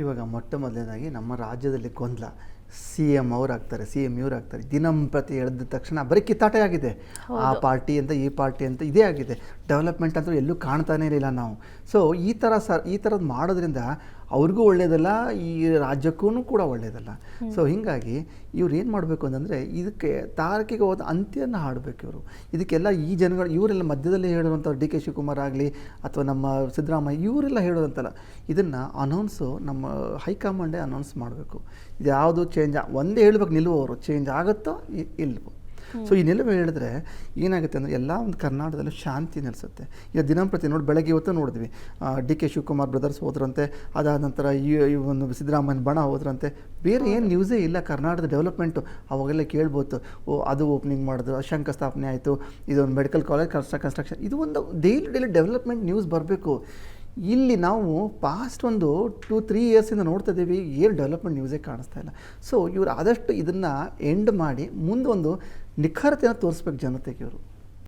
ಇವಾಗ ಮೊಟ್ಟ ಮೊದಲನೇದಾಗಿ ನಮ್ಮ ರಾಜ್ಯದಲ್ಲಿ ಗೊಂದಲ. ಸಿ ಎಮ್ ಅವರಾಗ್ತಾರೆ, ಸಿ ಎಮ್ ಇವರಾಗ್ತಾರೆ, ದಿನಂಪ್ರತಿ ಎಳೆದ ತಕ್ಷಣ ಬರೀ ಕಿತ್ತಾಟ ಆಗಿದೆ. ಆ ಪಾರ್ಟಿ ಅಂತ ಈ ಪಾರ್ಟಿ ಅಂತ ಇದೇ ಆಗಿದೆ. ಡೆವಲಪ್ಮೆಂಟ್ ಅಂತೂ ಎಲ್ಲೂ ಕಾಣ್ತಾನೇ ಇರಲಿಲ್ಲ ನಾವು. ಸೊ ಈ ಥರದ್ದು ಮಾಡೋದ್ರಿಂದ ಅವ್ರಿಗೂ ಒಳ್ಳೆಯದಲ್ಲ, ಈ ರಾಜ್ಯಕ್ಕೂ ಕೂಡ ಒಳ್ಳೆಯದಲ್ಲ. ಸೊ ಹೀಗಾಗಿ ಇವ್ರು ಏನು ಮಾಡಬೇಕು ಅಂತಂದರೆ ಇದಕ್ಕೆ ತಾರಕಿಗೆ ಹೋದ ಅಂತ್ಯನ ಹಾಡಬೇಕು ಇವರು. ಇದಕ್ಕೆಲ್ಲ ಈ ಜನಗಳು ಇವರೆಲ್ಲ ಮಧ್ಯದಲ್ಲಿ ಹೇಳುವಂಥ ಡಿ ಕೆ ಶಿವಕುಮಾರ್ ಆಗಲಿ ಅಥವಾ ನಮ್ಮ ಸಿದ್ದರಾಮಯ್ಯ ಇವರೆಲ್ಲ ಹೇಳೋದಂತಲ್ಲ, ಇದನ್ನು ಅನೌನ್ಸು ನಮ್ಮ ಹೈಕಮಾಂಡೇ ಅನೌನ್ಸ್ ಮಾಡಬೇಕು. ಇದು ಯಾವುದು ಚೇಂಜ್ ಒಂದೇ ಹೇಳ್ಬೇಕು, ನಿಲ್ಲುವವರು ಚೇಂಜ್ ಆಗುತ್ತೋ ಇಲ್ವೋ. ಸೊ ಈ ನಿಲುವು ಹೇಳಿದ್ರೆ ಏನಾಗುತ್ತೆ ಅಂದರೆ ಎಲ್ಲ ಒಂದು ಕರ್ನಾಟಕದಲ್ಲೂ ಶಾಂತಿ ನೆಲೆಸುತ್ತೆ. ಈಗ ದಿನಂಪ್ರತಿ ನೋಡಿ, ಬೆಳಗ್ಗೆ ಇವತ್ತು ನೋಡಿದ್ವಿ ಡಿ ಕೆ ಶಿವಕುಮಾರ್ ಬ್ರದರ್ಸ್ ಹೋದ್ರಂತೆ, ಅದಾದ ನಂತರ ಈ ಒಂದು ಸಿದ್ದರಾಮಯ್ಯ ಬಣ ಹೋದ್ರಂತೆ. ಬೇರೆ ಏನು ನ್ಯೂಸೇ ಇಲ್ಲ ಕರ್ನಾಟಕದ ಡೆವಲಪ್ಮೆಂಟು. ಅವಾಗೆಲ್ಲ ಕೇಳ್ಬೋದು, ಅದು ಓಪನಿಂಗ್ ಮಾಡಿದ್ರು, ಶಂಕುಸ್ಥಾಪನೆ ಆಯಿತು, ಇದೊಂದು ಮೆಡಿಕಲ್ ಕಾಲೇಜ್ ಕನ್ಸ್ಟ್ರಕ್ಷನ್, ಇದು ಒಂದು ಡೈಲಿ ಡೆವಲಪ್ಮೆಂಟ್ ನ್ಯೂಸ್ ಬರಬೇಕು. ಇಲ್ಲಿ ನಾವು ಪಾಸ್ಟ್ ಒಂದು 2-3 ಇಯರ್ಸಿಂದ ನೋಡ್ತಾ ಇದ್ದೀವಿ, ಏನು ಡೆವಲಪ್ಮೆಂಟ್ ನ್ಯೂಸೇ ಕಾಣಿಸ್ತಾ ಇಲ್ಲ. ಸೊ ಇವರು ಆದಷ್ಟು ಇದನ್ನು ಎಂಡ್ ಮಾಡಿ ಮುಂದೊಂದು ನಿಖರತೆಯನ್ನು ತೋರಿಸ್ಬೇಕು ಜನತೆಗೆ ಇವರು.